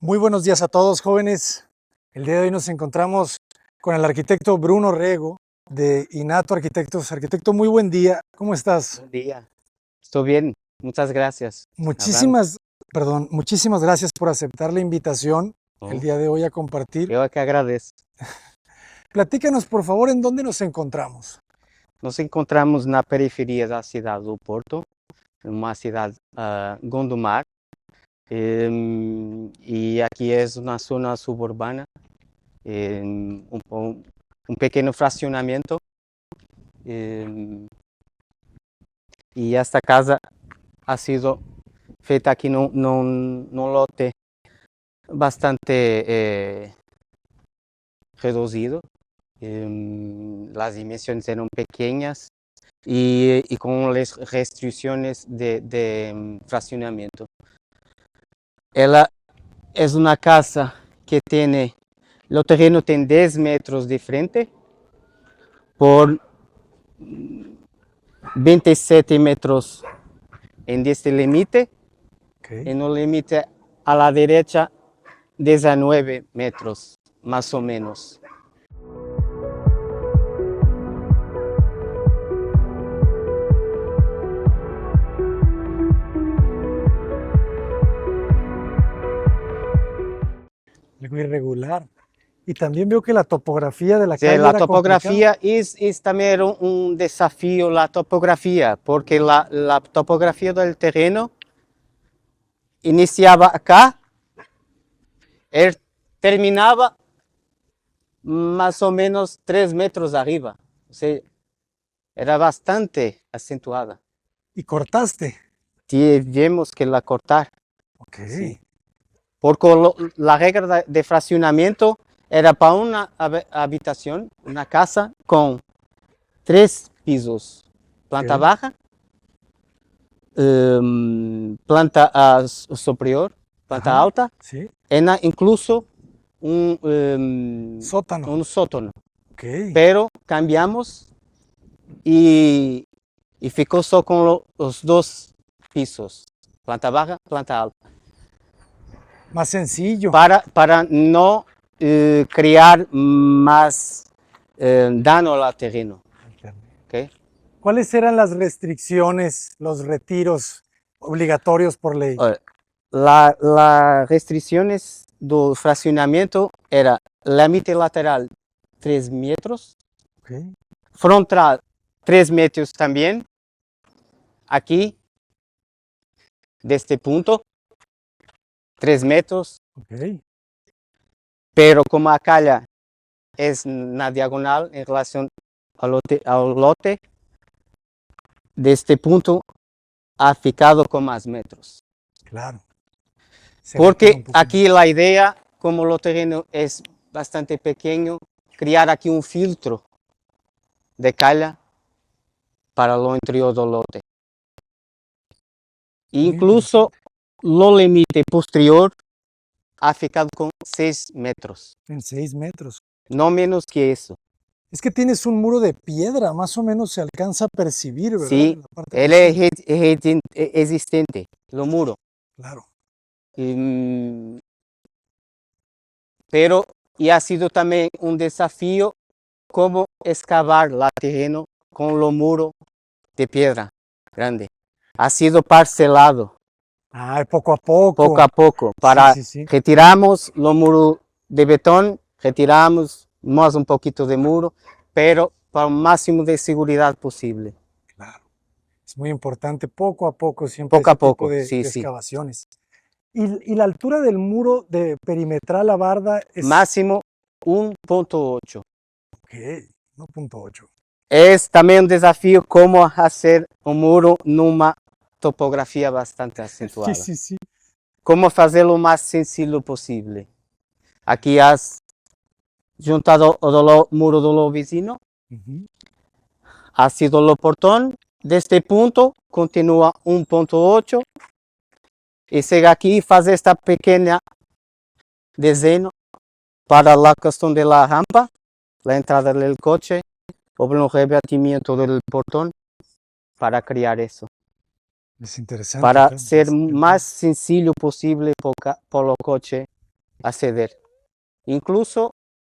Muy buenos días a todos, jóvenes. El día de hoy nos encontramos con el arquitecto Bruno Rego de Innato Arquitectos. Arquitecto, muy buen día. ¿Cómo estás? Buen día. Estoy bien, muchas gracias. Abraham. Muchísimas gracias por aceptar la invitación el Oh, día de hoy a compartir. yo que agradezco. Platícanos, por favor, en dónde nos encontramos. Nos encontramos na periferia da cidade do Porto, uma cidade Gondomar, e aqui é uma zona suburbana, um pequeno fracionamento, e esta casa ha sido feita aqui num lote bastante reduzido. Las dimensiones eran pequeñas y con las restricciones de fraccionamiento. Ella es una casa que tiene, el terreno tiene 10 metros de frente por 27 metros en este límite. Okay. En el límite a la derecha 19 metros, más o menos. Algo irregular. Y también veo que la topografía de la Sí, calle la era topografía es también un desafío, la topografía, porque la topografía del terreno iniciaba acá, terminaba más o menos 3 metros arriba, o sea, era bastante acentuada. ¿Y cortaste? Tuvimos que la cortar. Ok. Sí. Porque la regla de fraccionamiento era para una habitación, una casa con 3 pisos, planta Ok. baja, planta superior, planta Ajá, alta, sí. incluso un Sótano. sótano. Ok. Pero cambiamos y ficó solo con los 2 pisos, planta baja, planta alta. Más sencillo. Para no crear más daño al terreno. ¿Okay? ¿Cuáles eran las restricciones, los retiros obligatorios por ley? Las restricciones del fraccionamiento era límite lateral 3 metros, Okay. frontal 3 metros también, aquí, de este punto, 3 metros, Okay. pero como a calle es na diagonal en relación al lote, de este punto ha ficado con más metros. Claro. Porque aquí la idea, como el terreno es bastante pequeño, crear aquí un filtro de calle para lo interior del lote. Incluso lo límite posterior ha ficado con 6 metros. En 6 metros. No menos que eso. Es que tienes un muro de piedra, más o menos se alcanza a percibir, ¿verdad? Sí, él es existente, lo muro. Claro. Pero y ha sido también un desafío cómo excavar el terreno con los muros de piedra grande. Ha sido parcelado. Poco a poco. Poco a poco. Sí. Retiramos los muros de betón, retiramos más un poquito de muro, pero para el máximo de seguridad posible. Claro. Es muy importante, poco a poco, siempre poco a tipo poco, de sí. excavaciones. ¿Y la altura del muro de perimetral a barda es? Máximo 1.8. Ok, 1.8. Es también un desafío cómo hacer un muro en una topografía bastante acentuada. Sí. Cómo hacerlo lo más sencillo posible. Aquí has juntado el muro del vecino, ha sido el portón, de este punto continúa 1.8 y sigue aquí y hace esta pequeña diseño para la cuestión de la rampa, la entrada del coche o el rebatimiento del portón para crear eso. Es interesante. Para ser más sencillo posible para el coche acceder. Incluso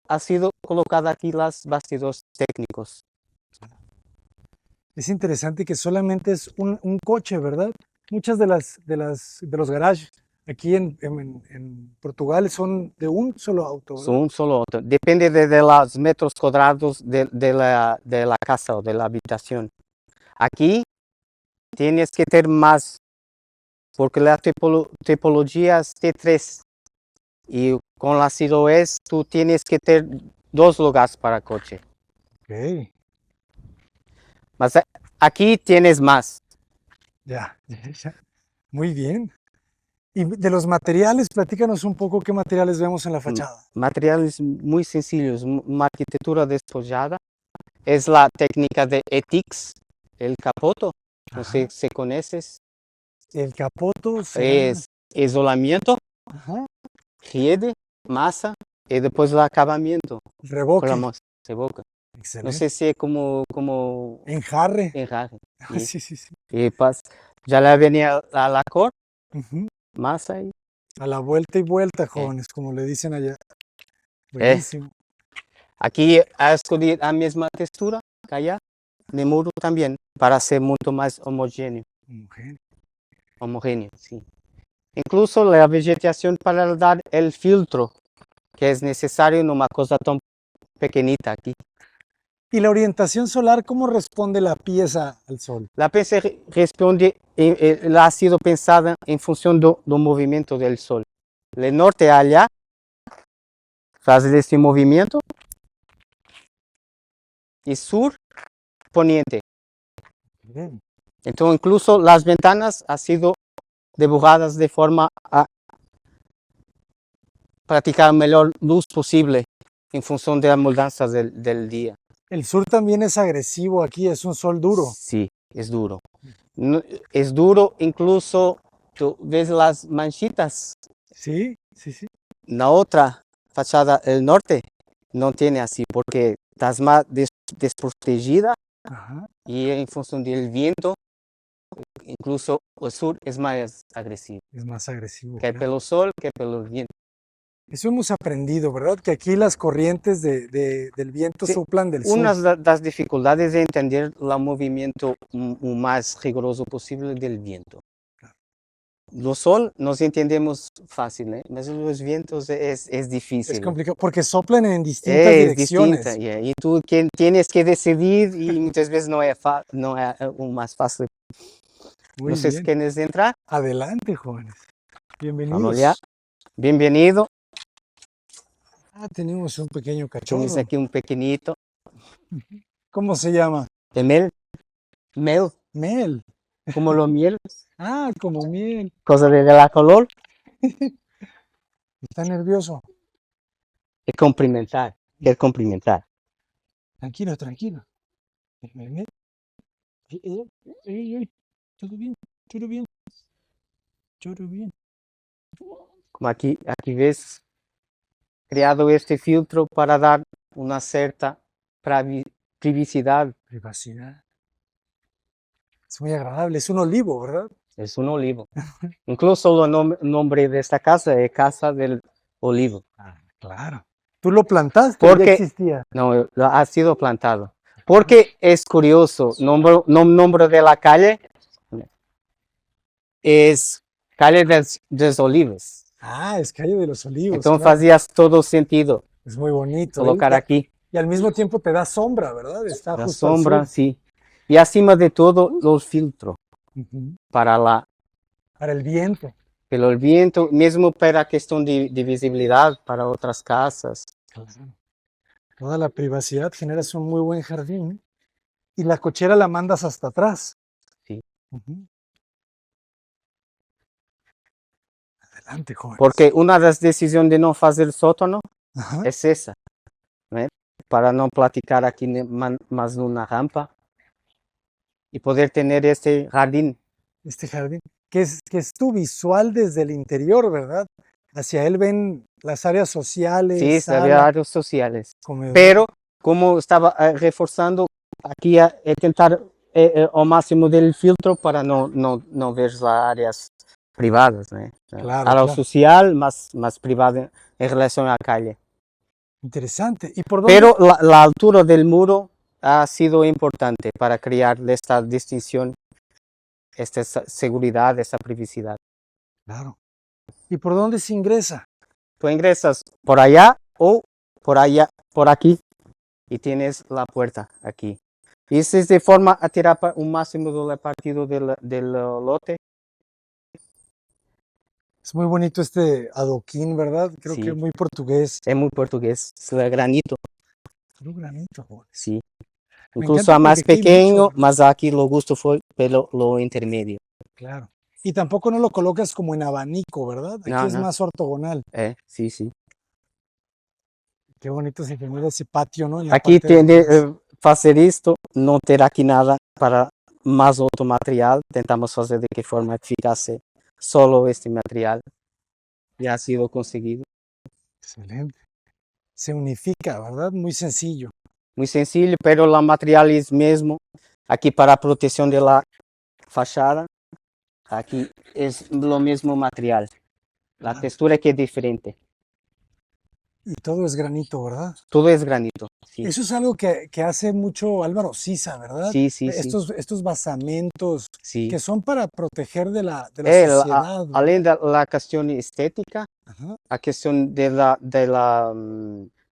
ha sido colocada aquí las bastidores técnicos. Es interesante que solamente es un coche, ¿verdad? Muchas de los garages aquí en Portugal son de un solo auto, Son ¿verdad? un solo auto. Depende de los metros cuadrados de la casa o de la habitación. Aquí tienes que tener más, porque la tipología es T3. Y con la Sidoes tú tienes que tener 2 lugares para coche. Ok, Mas aquí tienes más. ya, ya. Muy bien. Y de los materiales, platícanos un poco qué materiales vemos en la fachada. Materiales muy sencillos, una arquitectura despojada. Es la técnica de ETICS, el capoto. No sé Ajá. si conoces. El capoto se llama. Es isolamiento, Ajá. riede, masa y después el acabamiento. Con la Revoque. masa, se boca. No Excelente. sé si es como Enjarre. enjarre. Y, Sí, sí, sí. y ya le venía a la cor, Ujú. masa y A la vuelta y vuelta, eh, jóvenes, como le dicen allá. eh. Buenísimo. Aquí ha escogido la misma textura que allá, de muro también, para ser mucho más Mujer. homogéneo, sí. Incluso la vegetación para dar el filtro que es necesario en una cosa tan pequeñita aquí. ¿Y la orientación solar, cómo responde la pieza al sol? La pieza responde, la ha sido pensada en función del movimiento del sol. El norte allá hace este movimiento y sur poniente. Bien. Entonces incluso las ventanas han sido dibujadas de forma a practicar mejor luz posible en función de las mudanzas del día. El sur también es agresivo aquí, es un sol duro. Sí, es duro. Es duro, incluso tú ves las manchitas. Sí, sí, sí. La otra fachada, el norte, no tiene así porque estás más desprotegida Ajá. y en función del viento, incluso el sur es más agresivo. Es más agresivo, Que claro. pelo sol, que pelo viento. Eso hemos aprendido, ¿verdad? Que aquí las corrientes del viento Sí, soplan del sur. una de las dificultades es entender el movimiento más riguroso posible del viento. Lo sol nos entendemos fácil, ¿eh? Pero los vientos es Es difícil. complicado porque soplan en distintas Es distinta, direcciones. y tú tienes que decidir y muchas veces no es más fácil. No Muy sé si bien. quieres entrar. Adelante, jóvenes. Vamos ya. Bienvenidos. Bienvenido. Ah, tenemos un pequeño Tienes cachorro. aquí un pequeñito. ¿Cómo se llama? De mel, Mel. como lo miel, Ah, como miel. cosa de la color. Está nervioso. Es cumplimentar, es cumplimentar. Tranquilo, tranquilo. Mel. Ey, ey, ey, ey. Todo bien, todo bien, todo bien. Como aquí ves, creado este filtro para dar una cierta privacidad. Privacidad. Es muy agradable. Es un olivo, ¿verdad? Es un olivo. Incluso el nombre de esta casa es Casa del Olivo. Ah, claro. ¿Tú lo plantaste o ya Porque existía? no, ha sido plantado. Porque es curioso, nombre de la calle es Calle de los Olivos. Ah, es calle de los olivos, Entonces claro. hacías todo sentido Es muy bonito. colocar aquí Y al mismo tiempo te da sombra, ¿verdad? Está la justo al sombra, sur. sí. Y encima de todo, los filtros Ujú. para Para el viento. el viento, mismo para cuestión de visibilidad para otras casas. Claro. Toda la privacidad, generas un muy buen jardín y la cochera la mandas hasta atrás. Sí. Ujú. Adelante, jóvenes. Porque una de las decisiones de no hacer sótano Ajá. es esa, ¿eh? Para no platicar aquí más de una rampa y poder tener este jardín. Este jardín, que es tu visual desde el interior, ¿verdad? Hacia él ven las áreas sociales, Sí, había sala, áreas sociales. comedor. Pero como estaba reforzando, aquí a intentar al máximo del filtro para no ver las áreas privadas, ¿no? Claro, A lo claro. social, más privada en relación a la calle. Interesante. ¿Y por dónde? Pero la altura del muro ha sido importante para crear esta distinción, esta seguridad, esta privacidad. Claro. ¿Y por dónde se ingresa? Tú ingresas por allá o por allá, por aquí, y tienes la puerta aquí. Y eso es de forma a tirar un máximo del partido del lote. Es muy bonito este adoquín, ¿verdad? Creo que Sí. es muy portugués. Es muy portugués, es el granito, Puro granito, joder. sí. Me Incluso encanta a más porque aquí hay mucho, pequeño, ¿verdad? más aquí lo gusto fue lo intermedio. Claro. Y tampoco no lo colocas como en abanico, ¿verdad? Aquí No, es no, más ortogonal. sí, sí. Qué bonito se genera ese patio, ¿no? En la Aquí parte de tiene, atrás. hacer esto, no terá aquí nada para más otro material. Intentamos hacer de qué forma eficaz solo este material. Ya ha sido conseguido. Excelente. Se unifica, ¿verdad? Muy sencillo. Muy sencillo, pero el material es mismo. Aquí para protección de la fachada, aquí es lo mismo material. La Claro. textura que es diferente. Y todo es granito, ¿verdad? Todo es granito, sí. Eso es algo que hace mucho Álvaro Sisa, ¿verdad? Sí, sí, sí, Estos basamentos sí. que son para proteger de la suciedad, ¿verdad? Além de la cuestión estética, Ajá. a cuestión de la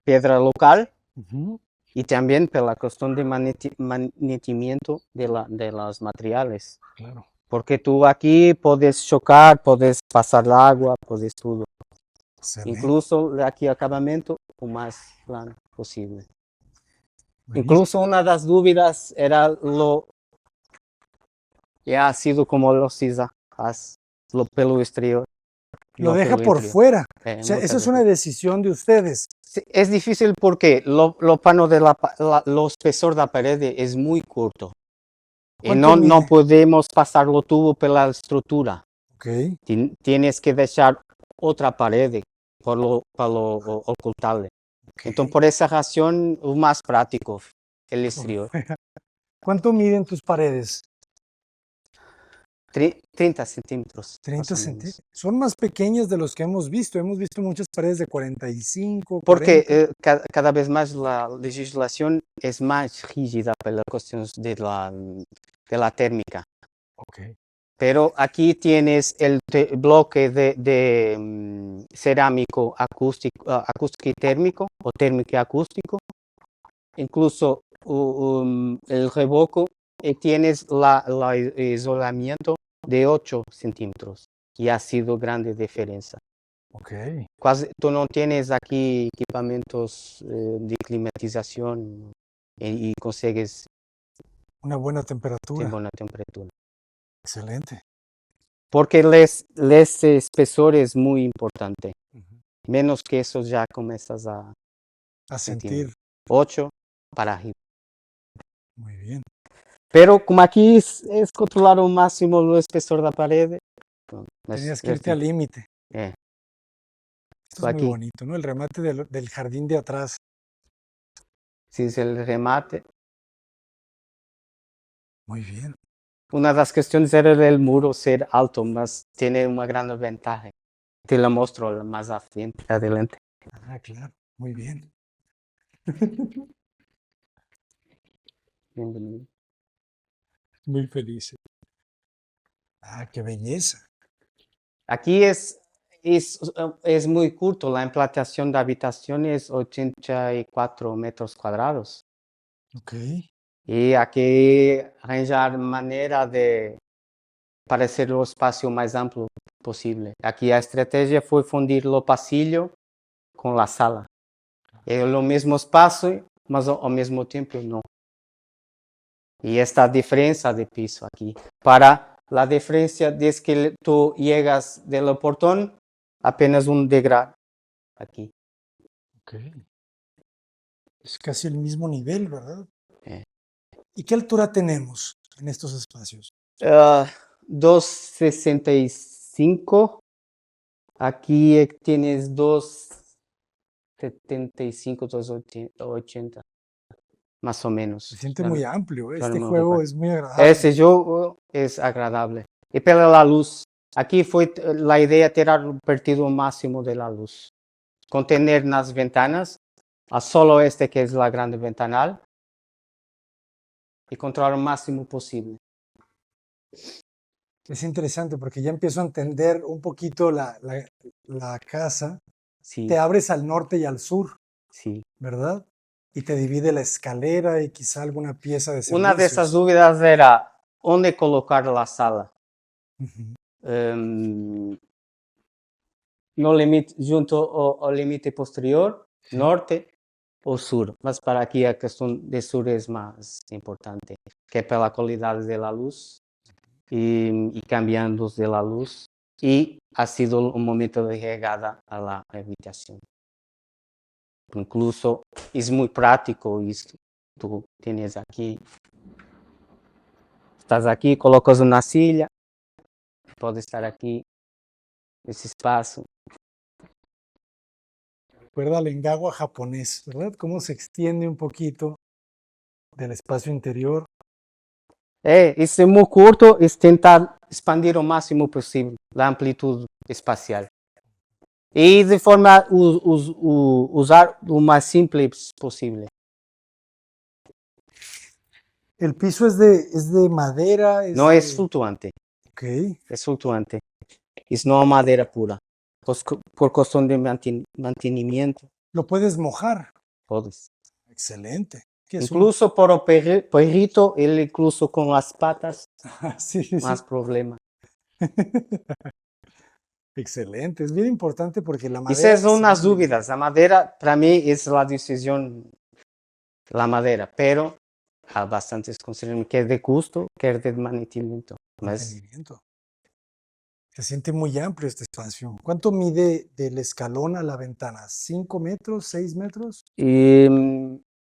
piedra local Ujú. y también por la cuestión de mantenimiento de los materiales. Claro. Porque tú aquí puedes chocar, puedes pasar el agua, puedes todo. Excelente. Incluso de aquí acabamiento o más plano posible. Buenísimo. Incluso una de las dudas era ya ha sido como lo sisa, lo pelo exterior. Lo No deja pelo por interior. fuera. O sea, Muchas esa es veces. una decisión de ustedes. Sí, es difícil porque lo plano de lo espesor de la pared es muy corto. Y ¿Cuánto no mide? podemos pasarlo tubo por la estructura. Ok. Tienes que dejar otra pared para lo ocultarle. Ok. Entonces, por esa razón, es más práctico el exterior. ¿Cuánto miden tus paredes? 30 centímetros, 30 más o centímetros. menos. Son más pequeñas de los que hemos visto. Hemos visto muchas paredes de 45, Porque 40. cada vez más la legislación es más rígida por las cuestiones de la térmica. Ok. Pero aquí tienes el bloque de cerámico acústico y térmico o térmico y acústico. Incluso el revoco y tienes el isolamiento de 8 centímetros. Y ha sido grande diferencia. Ok. Tú no tienes aquí equipamientos de climatización y consigues Una buena tener temperatura. buena temperatura. Excelente. Porque el espesor es muy importante. Ujú. Menos que eso ya comienzas a A sentir. sentir. 8 para arriba. Muy bien. Pero como aquí es controlar al máximo el espesor de la pared. Tenías que irte al límite. eh, Esto es muy aquí, bonito, ¿no? El remate del jardín de atrás. si es el remate. Muy bien. Una de las cuestiones era el muro ser alto, mas tiene una gran ventaja. Te lo muestro más adelante. Ah, claro. Muy bien. Bienvenido. Muy feliz. Ah, qué belleza. Aquí es muy corto, la implantación de habitaciones 84 metros cuadrados. Ok. Y hay que arranjar manera de parecer el espacio más amplio posible. Aquí la estrategia fue fundir lo pasillo con la sala. Es lo mismo espacio, mas al mismo tiempo no. Y esta diferencia de piso aquí. Para la diferencia es que tú llegas del portón apenas un degrado aquí. Ok. Es casi el mismo nivel, ¿verdad? Eh. ¿Y qué altura tenemos en estos espacios? 2,65. Aquí tienes 2,75, 2,80. Más o menos. Se siente muy amplio. Claro, Este me juego recuerdo. es muy agradable. Ese juego es agradable. Y para la luz Aquí fue la idea tirar el partido máximo de la luz. Contener las ventanas a solo este que es la grande ventanal y controlar lo máximo posible. Es interesante porque ya empiezo a entender un poquito la casa. Sí, Te abres al norte y al sur, sí. ¿verdad? Y te divide la escalera y quizá alguna pieza de Una de esas servicios. dudas era dónde colocar la sala. Ujú. No limite, junto ao limite posterior, norte ou sur. Mas para aqui a questão de sur é mais importante, que é pela qualidade da luz e cambiando de la luz. E ha sido um momento de chegada a la habitação. Incluso é muito prático isto. Tu tens aqui, estás aqui, colocas uma silla, pode estar aqui nesse espaço. Recuerda al engawa japonés, ¿verdad? Cómo se extiende un poquito del espacio interior. Isso é muito curto, é tentar expandir o máximo possível a amplitude espacial. E de forma a usar o mais simples possível. El piso es de madera. Não é flutuante, Ok. é flutuante. Isso não é madeira pura. Por questão de mantenimento, Lo puedes mojar. podes. Excelente. ¿Qué es Incluso por o perrito, ele incluso com as patas, Sí, sí, sí. mais problema. Excelente. Es bien importante porque la Isso madera. são as dúvidas. A madeira, para mim, é a decisão da madeira, pero há bastantes consideram que é de custo, que é de mantenimiento. Mas Mantenimiento. Se siente muy amplio este espacio. ¿Cuánto mide del escalón a la ventana? ¿5 metros? ¿6 metros?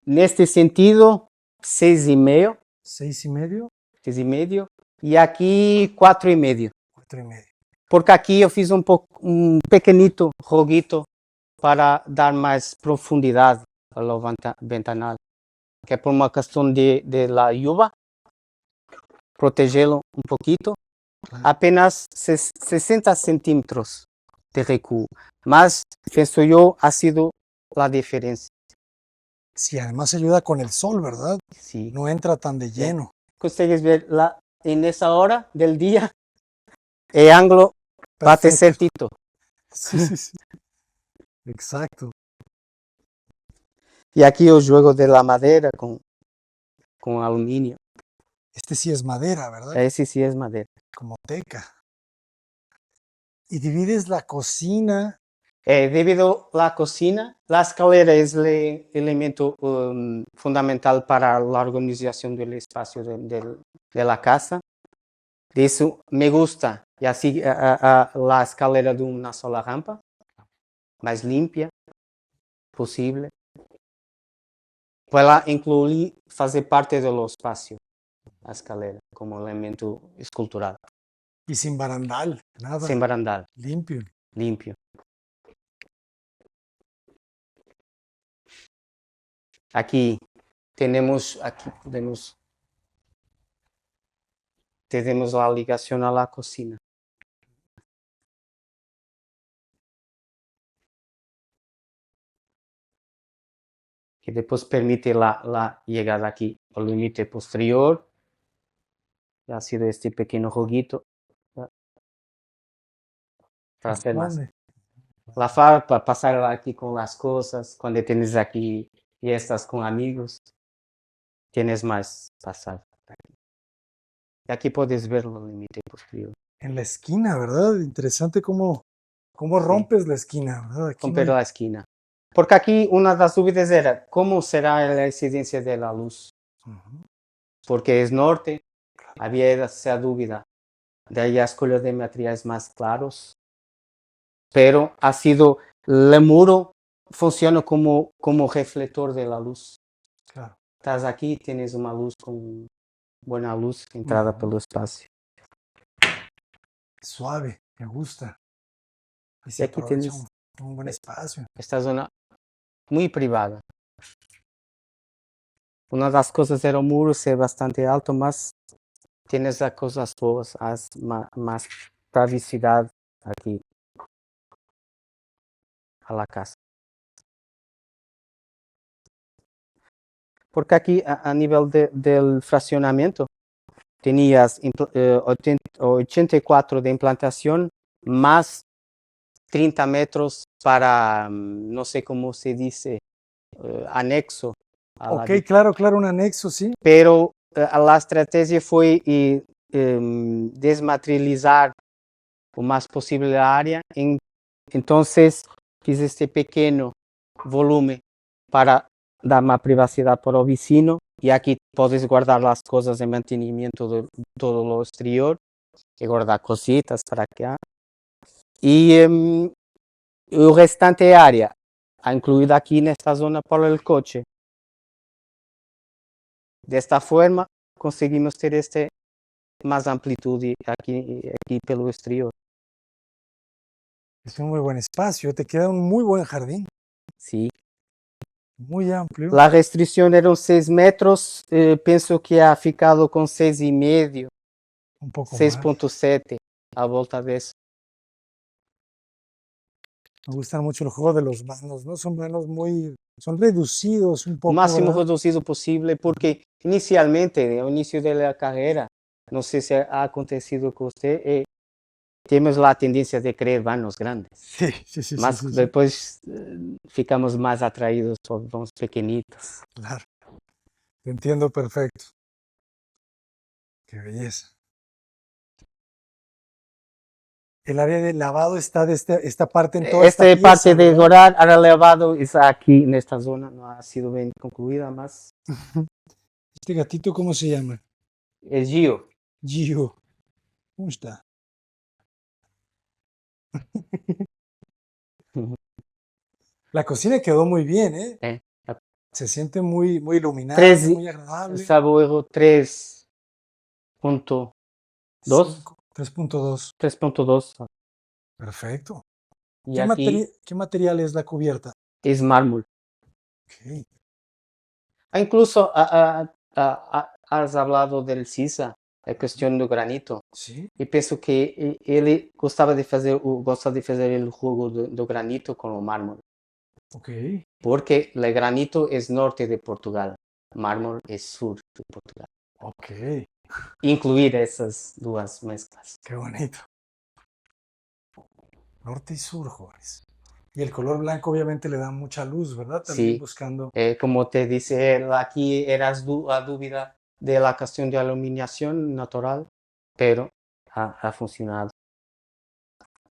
neste sentido, 6,5, 6,5. 6,5, e aqui 4,5. 4,5. Porque aqui eu fiz um pequenito roguito para dar mais profundidade ao ventanal, que é por uma questão de la lluvia, protegê-lo um pouquinho, apenas 60 centímetros de recuo, mas penso eu ha sido a diferença. Sí, además ayuda con el sol, ¿verdad? Sí. No entra tan de lleno. Consegues ver en esa hora del día, el ángulo bate Perfecto. certito. Sí, sí, sí. Exacto. Y aquí yo juego de la madera con aluminio. Este sí es madera, ¿verdad? Ese sí es madera. Como teca. Y divides la cocina. Debido a la cocina, la escalera es el elemento fundamental para la organización del espacio de la casa. De eso me gusta, y así la escalera de una sola rampa, más limpia posible, para incluir, fazer parte do espaço, a escalera, como elemento escultural. Y sin barandal, nada. Sem barandal, Limpio. limpio. Aqui tenemos a ligação à cocina. Que depois permite la llegada aquí al límite posterior. Ha sido este pequeño juguito para hacer más. La far para pasar aquí con las cosas, cuando tienes aquí fiestas con amigos, tienes más pasar. Y aquí puedes ver el límite posterior. En la esquina, ¿verdad? Interesante cómo rompes la esquina, ¿verdad? Aquí Romper la esquina. Porque aquí una de las dudas era cómo será la incidencia de la luz. Porque es norte, había esa duda. De ahí a escolha de materiais más claros. Pero ha sido, el muro funciona como reflector de la luz. Claro. Estás aquí, tienes una luz con buena luz entrada pelo espacio. Suave, me gusta. Y Y se aquí aprovecha tienes un buen espacio. esta zona muy privada. Una de las cosas era el muro ser bastante alto, mas tienes las cosas boas, más para visitar aquí a la casa. Porque aquí a nivel del fraccionamiento tenías 84 de implantación más 30 metros para, no sé cómo se dice, anexo. Ok, claro, claro, un anexo, sí. Pero la estrategia fue desmaterializar o más posible la área. Entonces fiz este pequeño volumen para dar más privacidad para el vecino. Y aquí puedes guardar las cosas de mantenimiento de todo lo exterior y guardar cositas para acá. Y el restante área ha incluido aquí en esta zona para el coche. De esta forma conseguimos ter más amplitud aquí pelo exterior. Es un muy buen espacio, te queda un muy buen jardín, Sí. muy amplio. La restricción eran 6 metros, pienso que ha ficado con 6,5, Un poco más. 6,7 a volta de eso. Me gustan mucho el juego de los vanos, ¿no? Son vanos son reducidos un poco, Máximo ¿verdad? reducido posible, porque inicialmente, al inicio de la carrera, no sé si ha acontecido con usted, temos la tendencia de querer vanos grandes. Sí, sí, sí, Mas sí, sí, depois ficamos mais atraídos por vans pequenitos. claro. Te entiendo perfecto. Qué belleza. El área de lavado está de esta parte en toda esta Esta pieza, parte de ¿verdad? Gorar era elevado está aquí nesta zona, não ha sido bem concluída, mas Este gatito, ¿cómo se llama? é Gio. Gio. ¿Cómo está? La cocina quedó muy bien, ¿eh? É. Se siente muy, muy iluminada, Treze, muy agradable. sabe o erro 3.2? 3.2. 3.2. Perfecto. E aqui ¿Qué material es la cubierta? é mármore. Ok. Incluso has hablado del Sisa, a questão do granito. Sí. E penso que ele gosta de fazer o jogo do granito com o mármore. Ok. Porque el granito es norte de Portugal, mármol es sur de Portugal. Ok. Incluir esas dos mezclas. Qué bonito. Norte y sur, jóvenes. Y el color blanco obviamente le da mucha luz, ¿verdad? También Sí, buscando. como te dice él, aquí eras a dúvida de la cuestión de iluminación natural, pero ha funcionado.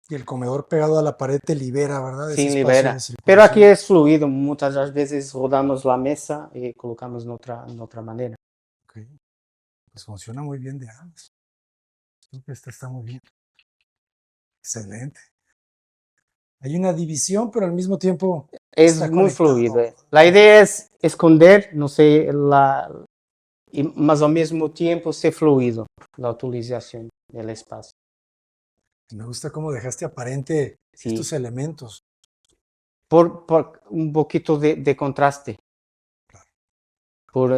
Y el comedor pegado a la pared te libera, ¿verdad? Ese Sin espacio libera. de Pero aquí circulación. es fluido, muchas das veces rodamos la mesa y colocamos en otra manera. Ok. Pues funciona muy bien de ambos. Creo que esta está muy bien. Excelente. Hay una división, pero al mismo tiempo Es está muy conectado. fluido. La idea es esconder, no sé, mas ao mesmo tempo ser fluido la utilización del espacio. Me gusta cómo dejaste aparente Sí, estos elementos. por un poquito de contraste.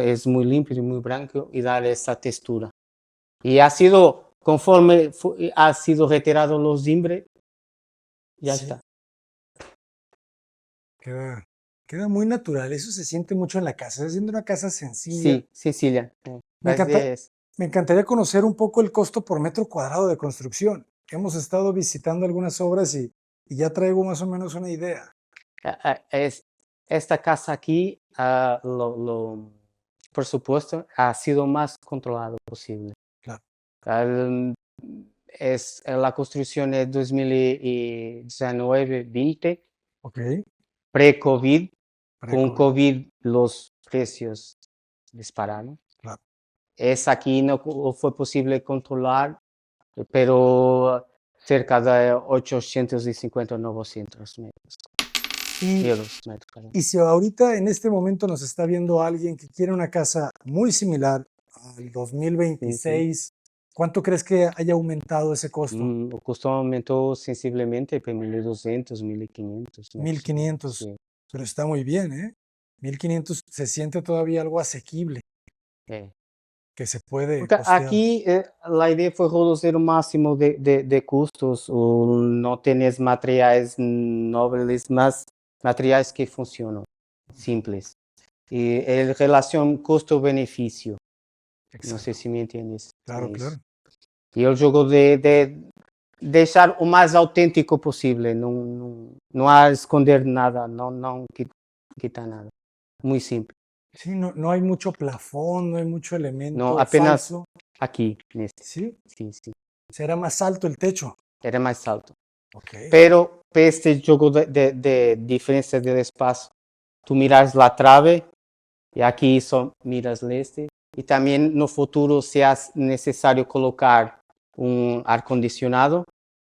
Es muy limpio y muy blanco y dar esa textura. Y ha sido, conforme ha sido retirado los zimbres, ya Sí. está. Queda muy natural. Eso se siente mucho en la casa. Está siendo una casa sencilla. Sí, Cecilia. Me encantaría conocer un poco el costo por metro cuadrado de construcción. Hemos estado visitando algunas obras y ya traigo más o menos una idea. Esta casa aquí, por supuesto, ha sido más controlado posible. Claro. La construcción es 2019-20, Ok. pre-COVID. Con Pre-COVID. COVID los precios dispararon. Claro. Aquí no fue posible controlar, pero cerca de 850 900 metros. Euros, metros. Y si ahorita en este momento nos está viendo alguien que quiere una casa muy similar al 2026, ¿cuánto crees que haya aumentado ese costo? El costo aumentó sensiblemente por 1.200, 1.500. 1.500, Sí. pero está muy bien, ¿eh? 1.500 se siente todavía algo asequible. que se puede Porque costear. aquí la idea fue reducir o máximo de custos, o no tenés materiales nobles, más materiales que funcionan, simples. Y el relación costo-beneficio, no sé Exacto. si me entiendes. Claro, É isso. claro. E eu jogo de deixar o mais autêntico possível, não há esconder nada, não quitar nada. Muito simples. Sí, no hay mucho plafón, no hay mucho Não, elemento apenas falso. aqui, neste. Sí, Sim, sim. será más alto el techo. Era mais alto. Ok. Pero este jogo de diferença de espaço, tu miras la trave e aqui só miras leste. E também no futuro, se é necessário colocar ar-condicionado,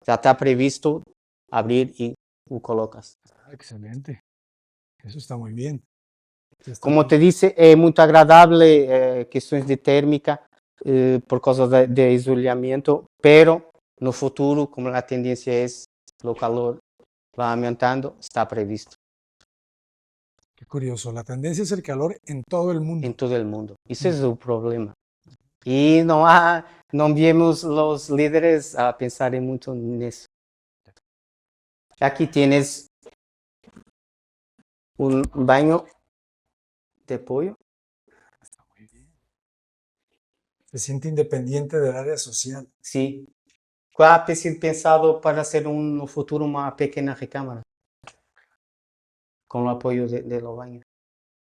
já está previsto abrir y lo colocas. Excelente. Eso está muy bien. Ya está Como todo. te dice, es muy agradable, cuestiones de térmica, por causa de aislamiento, pero no futuro, como la tendencia es lo calor va aumentando, está previsto Qué curioso. La tendencia es el calor en todo el mundo. en todo el mundo. Eso es el problema. Y no vemos los líderes a pensar mucho en eso. Aquí tienes un baño de pollo. Está muy bien. Se siente independiente del área social. Sí. ¿Cuál ha sido pensado para hacer no futuro una pequeña recámara con el apoyo de los baños?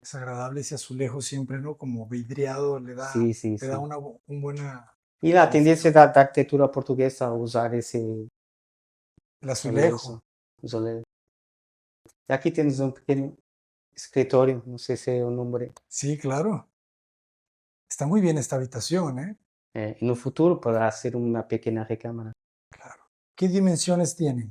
Es agradable ese azulejo siempre, ¿no? Como vidriado, Sí, sí, le da sí. un buena Y la confort. tendencia de la arquitectura portuguesa a usar ese El azulejo. azulejo. Y aquí tienes un pequeño escritorio, no sé si es un nombre. Sí, claro. Está muy bien esta habitación, ¿eh? En un futuro para hacer una pequeña recámara. Claro. ¿Qué dimensiones tiene?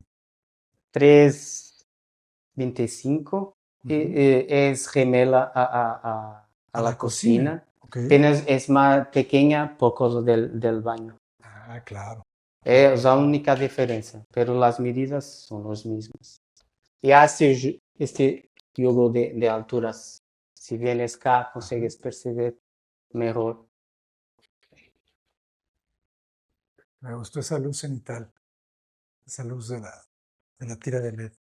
3,25 Ujú. es gemela a A la la cocina. cocina, Ok. apenas es más pequeña por causa del baño. Ah, claro. Es la única diferencia, pero las medidas son las mismas. Y hace este juego de alturas. Si vienes acá, consigues percibir mejor. Me gustó esa luz cenital, esa luz de la tira de LED.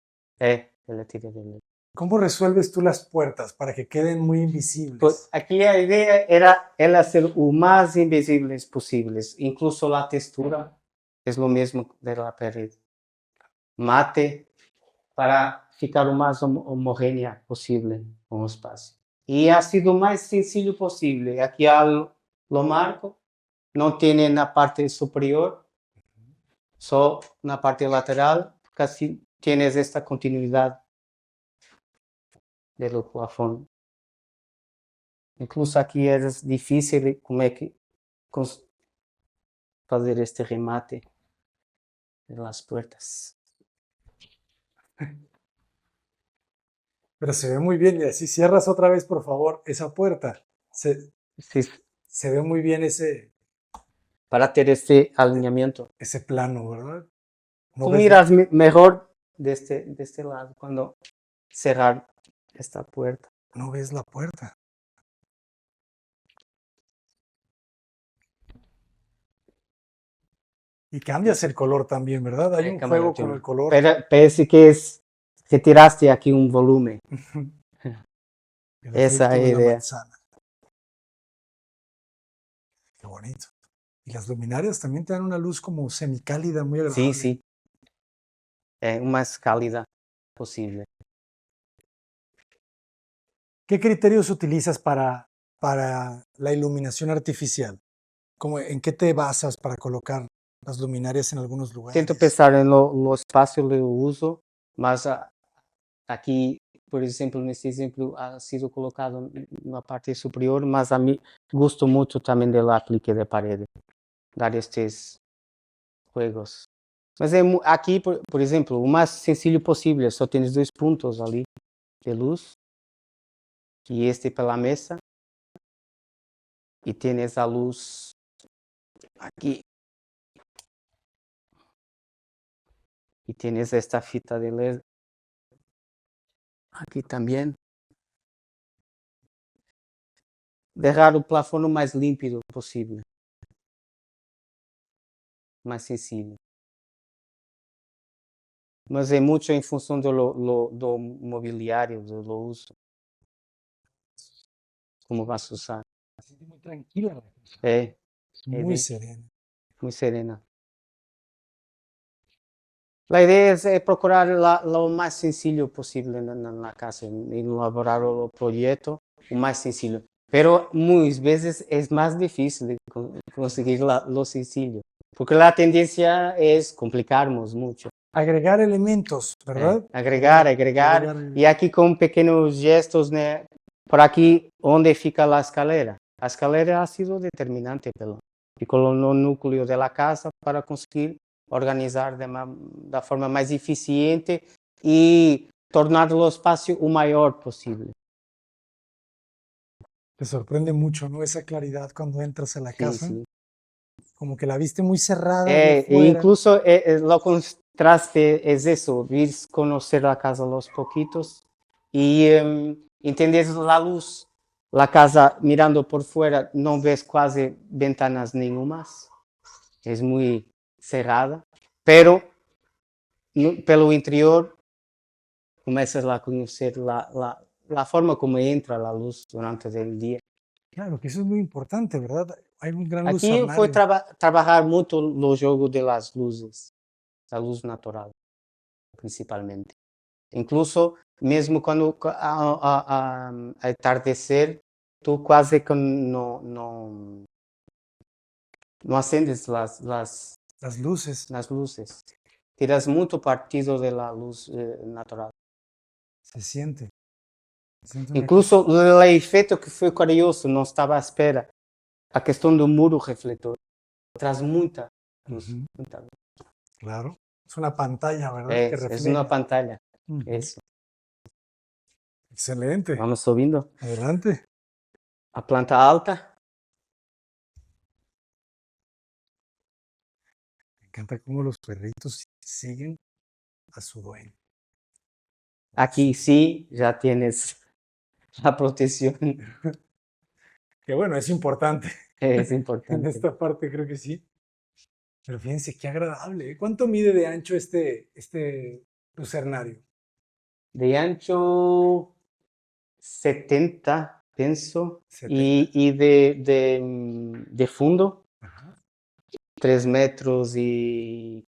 La tira de LED. ¿Cómo resuelves tú las puertas para que queden muy invisibles? Pues aquí la idea era el hacer lo más invisibles posibles. Incluso la textura es lo mismo de la pared. Mate para ficar lo más homogénea posible con el espacio. Y ha sido lo más sencillo posible. Aquí lo marco, no tiene la parte superior, solo la parte lateral, casi tienes esta continuidad del plafón. Incluso aquí es difícil como é que fazer este remate de las puertas. Pero se ve muy bien. Y así cierras otra vez, por favor, esa puerta. Sí, Se ve muy bien para ter este alineamiento. ese plano, ¿verdad? No Tú ves, miras mejor de este lado cuando cerrar esta puerta. no ves la puerta. Y cambias el color también, ¿verdad? Hay un juego con el color. Pero parece que tiraste aquí un volumen. El Esa efecto de la idea. manzana. Qué bonito. Y las luminarias también te dan una luz como semicálida, muy agradable. Sí, sí. Más cálida posible. ¿Qué criterios utilizas para la iluminación artificial? ¿En qué te basas para colocar las luminarias en algunos lugares? Tento pensar en lo espacio de uso, mas aquí, por exemplo, neste exemplo, ha sido colocado na parte superior, mas a mim gosto muito também do aplique de parede, dar estes juegos. Mas aqui, por exemplo, o mais sencillo possível, só tens dois pontos ali de luz, e este pela mesa, e tens a luz aqui. E tens esta fita de LED aqui também. dejar o plafón o mais límpido possível. Mais sensível. Mas é muito em função do mobiliário, do uso, como vas a usar. Se siente muy tranquila la casa, É, es muy serena. muito serena. A ideia é procurar o mais sencillo possível na casa, elaborar o projeto o mais sencillo. Pero muitas vezes é mais difícil de conseguir lo sencillo, porque a tendência é complicarmos muito. Agregar elementos, ¿verdad? Agregar, Agregar. e aqui com pequenos gestos, né? Por aqui onde fica a escalera. A escalera ha sido determinante ficou no núcleo da casa para conseguir organizar da forma mais eficiente e tornar o espaço o maior possível. Te sorprende mucho, ¿no? Esa claridad cuando entras a la Sí, casa, sí. como que la viste muy cerrada de E fuera. incluso o contraste é isso, vir conhecer a casa aos pouquitos e entender a luz. A casa mirando por fora não vês quase ventanas nenhumas, é muito cerrada, pero pelo interior começas a conhecer a forma como entra a luz durante o dia. Claro, que eso es muy importante, ¿verdad? Hay un gran Aqui foi lucernario. trabalhar muito no jogo das luzes, da luz natural, principalmente. Incluso mesmo quando a atardecer, tu quase que não acendes Las luces, as luzes. Tiras muito partido da luz natural. se siente. Se siente una Incluso o efeito que foi curioso, não estava à espera. A questão do muro refletor traz muita luz. Ujú, Muita luz. claro. Es una pantalla, ¿verdad? Que É uma refleja. pantalla. Ujú, Isso. excelente. Vamos subindo. Adelante. A planta alta. Me encanta cómo los perritos siguen a su dueño. Aqui sim já tienes a proteção. Que bueno, es importante. É En importante. esta parte creo que sí. Pero fíjense qué agradable. ¿Cuánto mide de ancho este lucernario? De ancho 70, penso. 70. E de fundo Ajá. 3 metros e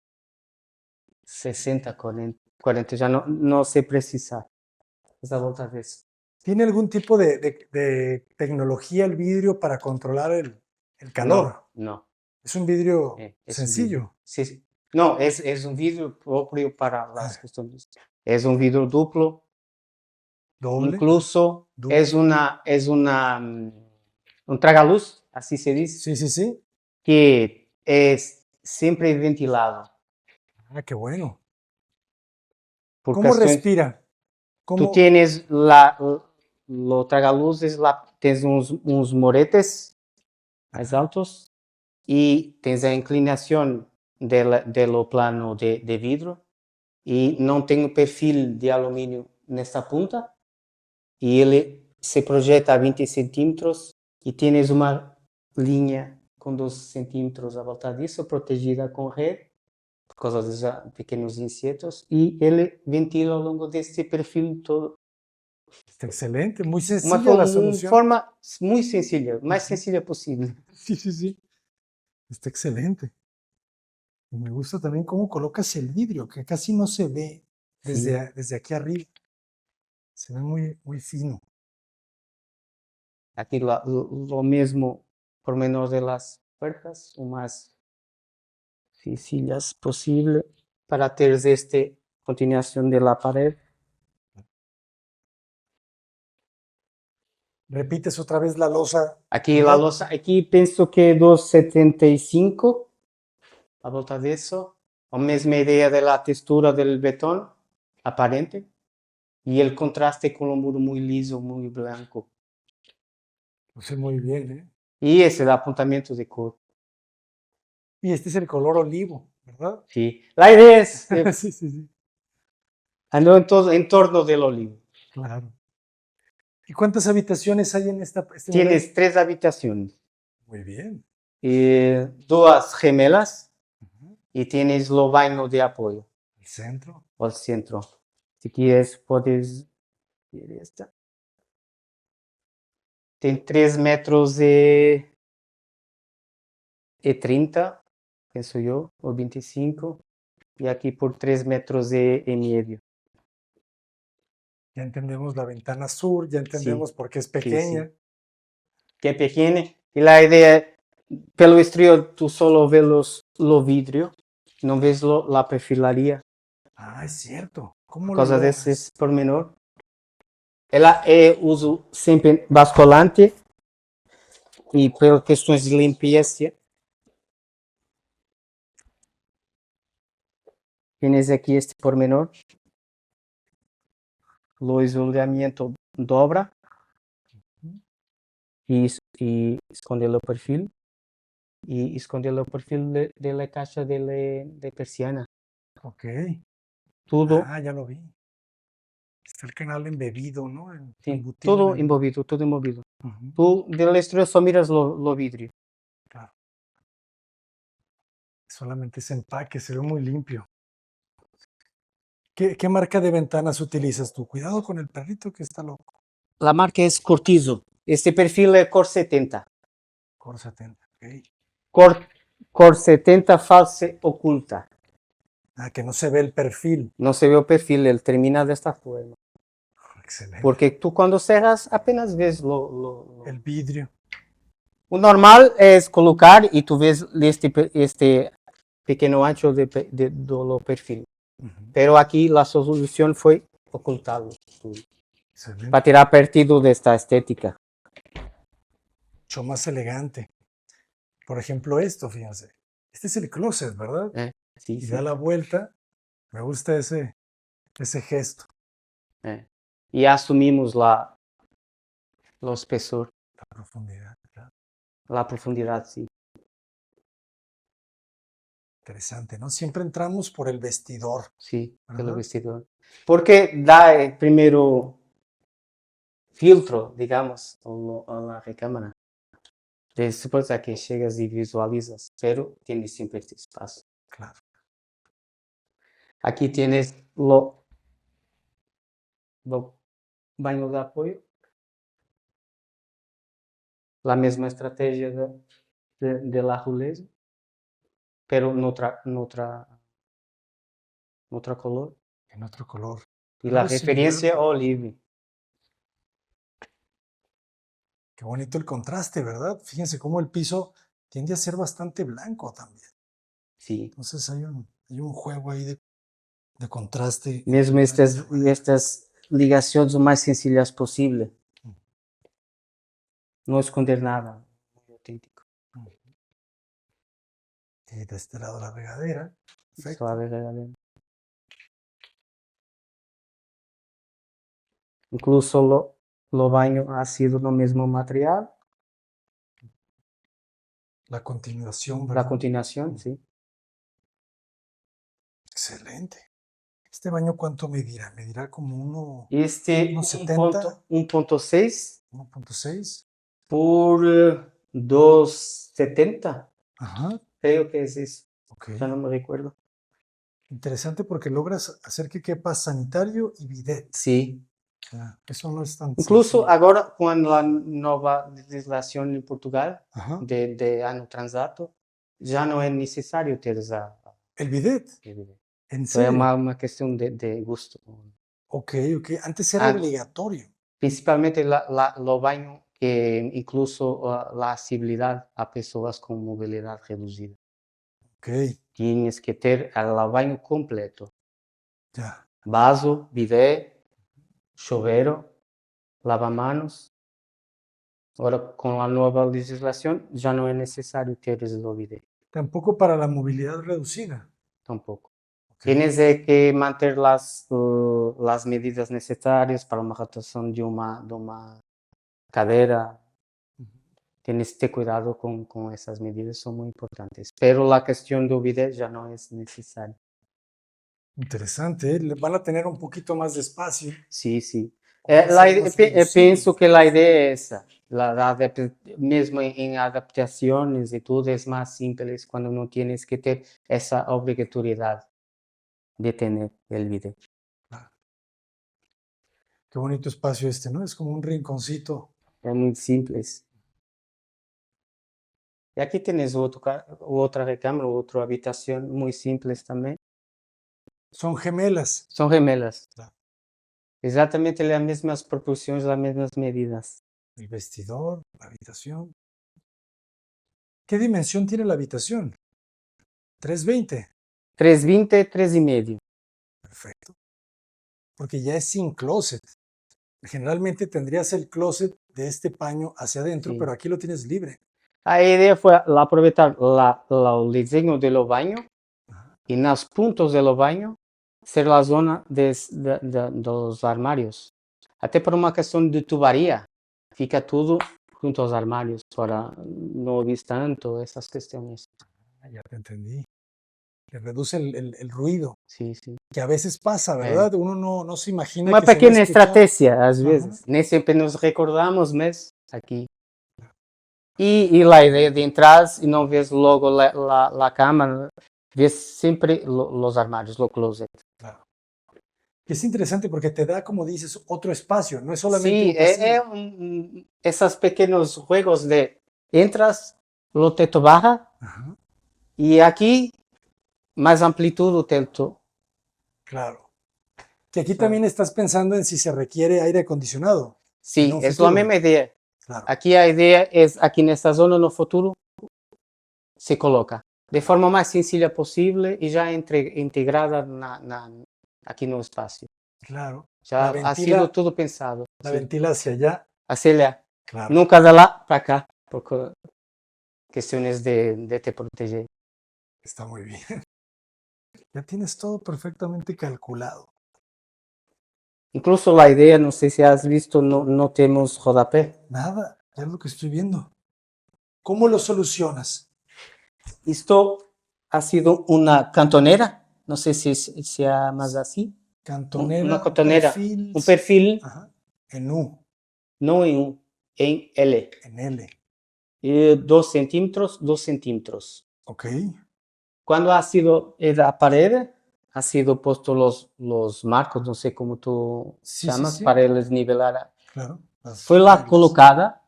60, 40. Já não sei precisar. Essa volta disso. ¿Tiene algún tipo de tecnología el vidrio para controlar el calor? Não. Es un vidrio É um sencillo. vidro. Sí. Não, é um vidro próprio para as questões. É um vidro duplo. Doble. Incluso Duplo. es un tragaluz, así se dice, Sí, sí, sí. que es siempre ventilado. Ah, qué bueno. Por ¿Cómo cuestiones- respira? Tú ¿Cómo? tienes lo tragaluzes, tienes uns moretes mais altos e tens a inclinação do plano de vidro e não tem o perfil de alumínio nessa ponta e ele se projeta a 20 centímetros e tienes uma linha com 12 centímetros à volta disso, protegida com rede, por causa dos pequenos insetos, e ele ventila ao longo desse perfil todo. Está excelente, muy Uma sencilla la solución. forma muito sencilla, mais sencilla possível. Sí, sí, sí. Está excelente. Y me gusta también cómo colocas el vidrio, que casi no se ve desde aquí arriba. Se ve muy, muy fino. Aqui lo mesmo por menor de las puertas, o más sencillas posible para ter esta continuación de la pared. Repites otra vez la losa. Aqui a louça, aqui penso que é 2,75 a volta disso. A mesma ideia da textura do betão aparente e o contraste com o muro muito liso, muito branco. Lo sé muy bien, ¿eh? E esse é o apontamento de cor. Y este es el color olivo, ¿verdad? Sim. A ideia é Sí, sí, sí. andou em torno do olivo. Claro. ¿Y cuántas habitaciones hay en este modelo? Tienes 3 habitaciones, Muy bien. 2 gemelas Ujú. y tienes lo baño de apoyo El centro. al centro. Si quieres, puedes ver esta. Tem 3 metros e 30, penso eu, ou 25, e aqui por 3 metros e medio. Ya entendemos la ventana sur, ya entendemos por qué es Sí, pequeña. que é pequena. E a ideia, pelo exterior, tu solo ves lo vidrio, não ves a perfilaria, Ah, es cierto. por ¿Cómo lo causa logras? desse pormenor. Ela é uso sempre basculante e por questões de limpeza. Tienes aqui este pormenor, o isolamento dobra e esconde o perfil e esconde o perfil de la caixa de persiana. Ok. Tudo, Ah, ya lo vi. Está el canal embebido, ¿no? sim, Embutido tudo en el... envolvido, tudo envolvido. Ujú, Tu del exterior só miras lo vidrio. claro. Solamente ese empaque se ve muy limpio. ¿Qué marca de ventanas utilizas tú? Cuidado con el perrito que está loco. A marca é Cortizo. Este perfil é cor 70. Core 70. Ok. Cor 70 falsa oculta. Ah, que no se ve el perfil. Não se vê o perfil, ele termina desta forma. Excelente. Porque tu quando cerras apenas vês El vidrio. O normal é colocar e tu vês este pequeno ancho do perfil. Ujú, Pero aqui a solução foi ocultá-lo excelente. para tirar partido desta estética. Mucho más elegante. Por ejemplo, esto, fíjense. Este es el closet, ¿verdad? Sim, Y sim. da la vuelta. Me gusta ese gesto, E assumimos o espessor, la profundidad. Claro. a profundidade, sim. Interesante, ¿no? Siempre entramos por el vestidor, Sim, pelo ¿verdad? vestidor. Porque dá primeiro filtro, digamos, a recámara. Depois aqui chegas e visualizas, pero tienes sempre este espaço. Claro. Aqui tienes lo baño de apoio, a mesma estratégia de la Ruleza, pero noutra color. En otro color. E a Claro, sin referência duda. olive. Qué bonito el contraste, ¿verdad? Fíjense cómo el piso tiende a ser bastante blanco también. Sim. Entonces hay un juego ahí de contraste. Mesmo entre blanco y madera. estas ligações o mais sencillas possível. Não esconder nada. Muy auténtico. Y de este lado la regadera. Perfecto. Suave, regadera. Incluso lo baño ha sido no mesmo material. La continuación, La ¿verdad? continuación, sí. Excelente. ¿Este baño cuánto medirá? ¿Medirá como uno, Este 1,70? 1.6 1,6? por 2.70. Ajá, Creo que es eso. ok. Ya no me recuerdo. Interesante porque logras hacer que quepa sanitario y bidet. Sí. Ah, eso no es tan Incluso sencillo. agora, com a nova legislação em Portugal, Ajá. de ano transato, já não é necessário ter a El bidet, bebida. ¿en Então é serio? uma questão de gosto. Ok, ok. Antes era Ah, obligatorio. Principalmente o banho, que incluso a acessibilidade a pessoas com mobilidade reduzida. Ok, Tienes que ter o banho completo. ya. Vaso, bidet, chuveiro, lavamanos. Agora, com a nova legislação, já não é necessário teres o bidet, Tampoco para la movilidad reducida. tampouco. Ok, Tienes que manter as medidas necessárias para uma rotação de uma cadeira. Tienes que ter cuidado com essas medidas, são muito importantes. Pero a questão do bidet já não é necessário. interesante, ¿eh? Van a tener un poquito más de espacio. Sí, sí. Penso que a ideia é essa. Mesmo em adaptações e tudo, é mais simples quando não tienes que ter essa obrigatoriedade de ter o vídeo. Qué bonito espacio este, ¿no? Es como un rinconcito. É muito simples. E aqui tens outra recâmara, outra habitação, muito simples também. Son gemelas. São gemelas. Claro. Exatamente as mesmas proporções, as mesmas medidas. El vestidor, la habitación. ¿Qué dimensión tiene la habitación? 320. 3,20, 3,5. Perfecto. Porque ya es sin closet. Generalmente tendrías el closet de este paño hacia adentro, Sí. pero aquí lo tienes libre. A ideia foi aproveitar o desenho do banho e nas pontas do banho ser a zona dos armários. Até por uma questão de tubaria, fica tudo junto aos armários para não ouvir tanto essas questões. Ah, ya te entendí. Que reduce el ruido, Sim, sim. que a veces pasa, ¿verdad? Uno no se imagina Uma que se va a pequena escuchar. estratégia, às vezes. Nem sempre nos recordamos, mas aqui. E a ideia de entrar e não vês logo a cama, vês sempre os armários, o closet. Claro. Que es interesante porque te da, como dices, otro espacio, no es solamente Sim, un pasillo. esses pequenos juegos de entras, o teto baja Ajá, e aqui mais amplitude do teto. claro. Que aquí también estás pensando en si se requiere aire acondicionado. Sim, un é a futuro. mesma ideia. Claro. Aqui a ideia é, aqui nessa zona no futuro, se coloca de forma mais sencilla possível e já integrada aqui no espaço. Claro. Já La ha ventila- sido tudo pensado. La Sim. ventila hacia allá. Hacia Claro. nunca de lá para cá, por questões de te proteger. Está muy bien. Ya tienes todo perfectamente calculado. Incluso a ideia, não sei se has visto, não temos rodapé. Nada, ya es lo que estoy viendo. ¿Cómo lo solucionas? Isto ha sido uma cantonera, não sei se se chama assim. Cantonera, Uma cantonera, perfil, um perfil ajá, en U, não em L. en L. 2 centímetros, 2 centímetros. Ok. Quando ha sido a parede, ha sido puesto los marcos, não sei como tu Sí, chamas, sí, sí. para eles nivelar. Claro. las Foi lá reglas. colocada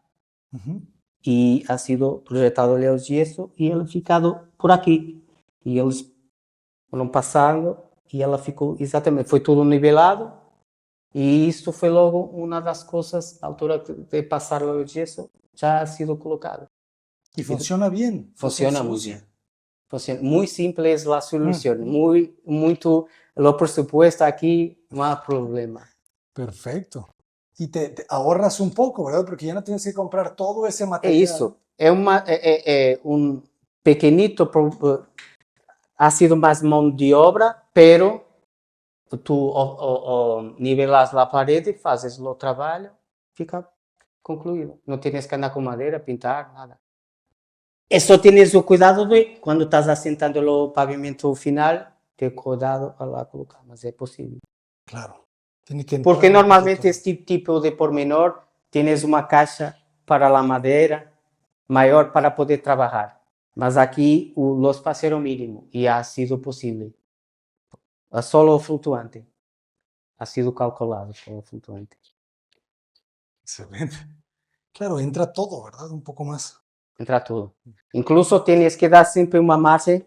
Ujú. e ha sido projetado ali o gesso e ele ficado por aqui. E eles foram passando e ela ficou exatamente, foi tudo nivelado e isso foi logo uma das coisas, à altura de passar o gesso, já ha sido colocado. Y funciona bien. no se Funciona muy ensucia. bien. Funciona. Muy simple es la solución. Muito, lo presupuesto aquí no hay problema. Perfecto. Y te ahorras un poco, ¿verdad? Porque ya no tienes que comprar todo ese É material. isso. É pequenito, ha sido más mão de obra, pero tu nivelas la parede, fazes o trabalho, fica concluído. Não tienes que andar com madeira, pintar, nada. É só tienes o cuidado de, quando estás assentando o pavimento final, ter cuidado a lá colocar, mas é possível. Claro. Tiene que entrar Porque un normalmente poquito. este tipo de pormenor tienes uma caixa para a madeira maior para poder trabalhar. Mas aqui o espaço era o mínimo e ha sido possível. A solo flutuante ha sido calculado solo flutuante. Excelente. Claro, entra todo, ¿verdad? Un poco más. Entra tudo. Incluso tienes que dar sempre uma margem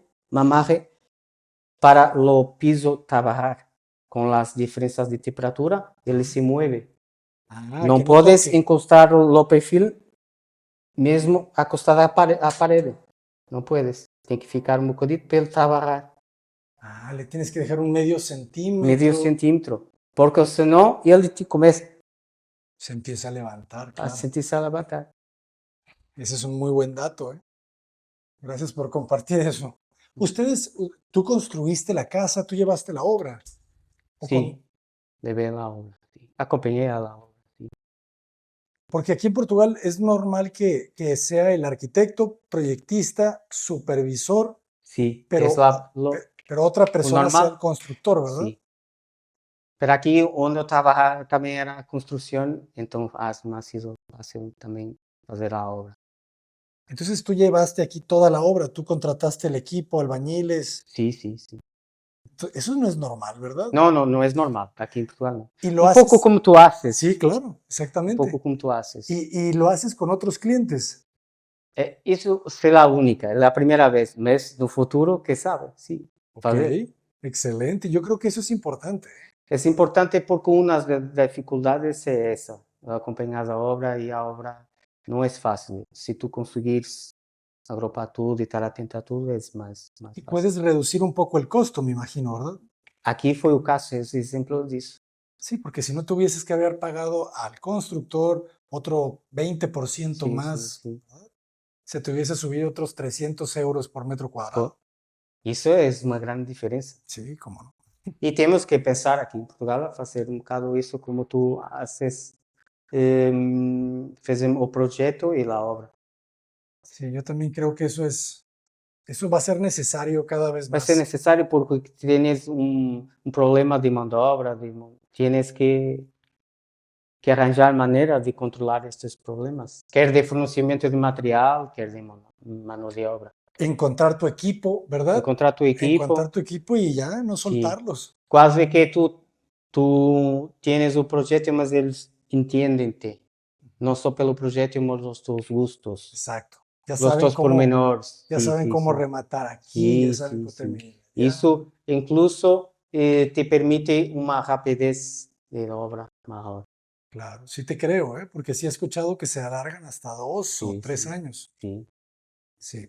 para o piso trabalhar. Com as diferenças de temperatura, ele se move. Ah, Não que no podes toque. encostar o perfil mesmo acostado à parede. Não puedes. Tem que ficar um bocadinho para ele trabalhar. Ah, le tienes que dejar un medio centímetro. Medio centímetro. Porque senão ele te começa Se empieza a levantar, a claro. sentir-se a levantar. Ese es un muy buen dato, ¿eh? Gracias por compartir eso. Ustedes, tú construiste la casa, tú llevaste la obra. ¿O Sim, levei a obra. Acompanhei a obra. Porque aquí en Portugal es normal que sea el arquitecto, proyectista, supervisor, Sim, pero, es la, pero otra persona sea normal. el constructor, ¿verdad? Sim. Pero aquí donde yo trabajaba también era construcción, entonces ha sido fácil también hacer la obra. Entonces tú llevaste aquí toda la obra, tú contrataste el equipo, albañiles. Sí, sí, sí. Eso no es normal, ¿verdad? No, no, no es normal, aquí en Portugal no. Y lo Un poco haces. como tú haces, Sí, claro, un exactamente. poco como tú haces. Y lo haces con otros clientes. Eso será la única, la primera vez, mas no futuro, ¿qué sabe? Sí, Ok, fazer. excelente. Yo creo que eso es importante. Es importante porque una de las dificultades es esa, acompañar la obra y la obra no es fácil. Si tú consigues agrupar todo y estar atento a todo, es más Y fácil. puedes reducir un poco el costo, me imagino, ¿verdad? Aquí fue el caso, es ejemplo disso. Sí, porque si no tuvieses que haber pagado al constructor otro 20% Sí, sí, más, sí. ¿verdad? Se te hubiese subido otros 300 euros por metro cuadrado. Isso é uma grande diferença. Sí, cómo no. E temos que pensar aqui em Portugal a fazer um bocado isso como tu haces, fazemos o projeto e a obra. Sí, yo también creo que eso va a ser necesario cada vez Vai ser más. necessário porque tienes um problema de mão de obra, tienes que arranjar maneiras de controlar estes problemas, quer de fornecimento de material, quer de mano de obra. Encontrar tu equipo, ¿verdad? Encontrar tu Encontrar equipo, tu equipo y ya, no sim. soltarlos. Quase que tu tienes o projeto, mas eles entendem-te. Não só pelo projeto, mas os teus gustos, Exacto. Ya os saben teus cómo, pormenores. ya Sí, saben sí, cómo sí. rematar aquí, ya Sí, saben sí, cómo sí. terminar. Ya. Isso, incluso, te permite uma rapidez de obra maior. Claro, sí te creo, ¿eh? Porque sí he escuchado que se alargan hasta 2 o 3 Sí, años. sí. Sí,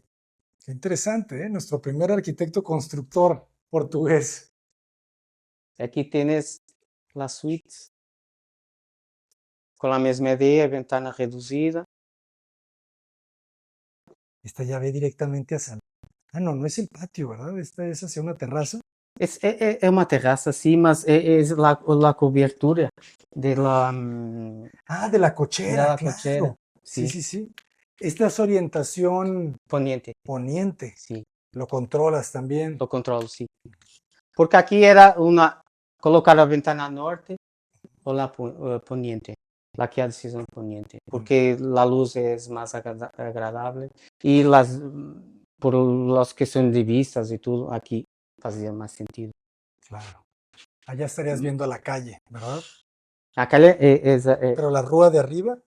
qué interesante, ¿eh? Nuestro primer arquitecto constructor portugués. Aqui tienes las suites com a mesma ideia, ventana reduzida. Esta ya ve directamente hacia... Ah, no, no es el patio, ¿verdad? Esta es hacia una terraza. É uma terraça, sim, mas é a cobertura de la, Ah, de la de cochera, la cochera. claro. Sí, Sí, sí, sí. Esta es orientación poniente. poniente. Sí, Lo controlas también. lo controlo, sí. Porque aquí era colocar a ventana norte o la poniente, la que ha decisão poniente, porque la luz es más agradable y por las cuestiones de vistas y todo, aquí fazia más sentido. Claro. Allá estarías viendo la calle, ¿verdad? A calle es, Pero la rúa de arriba,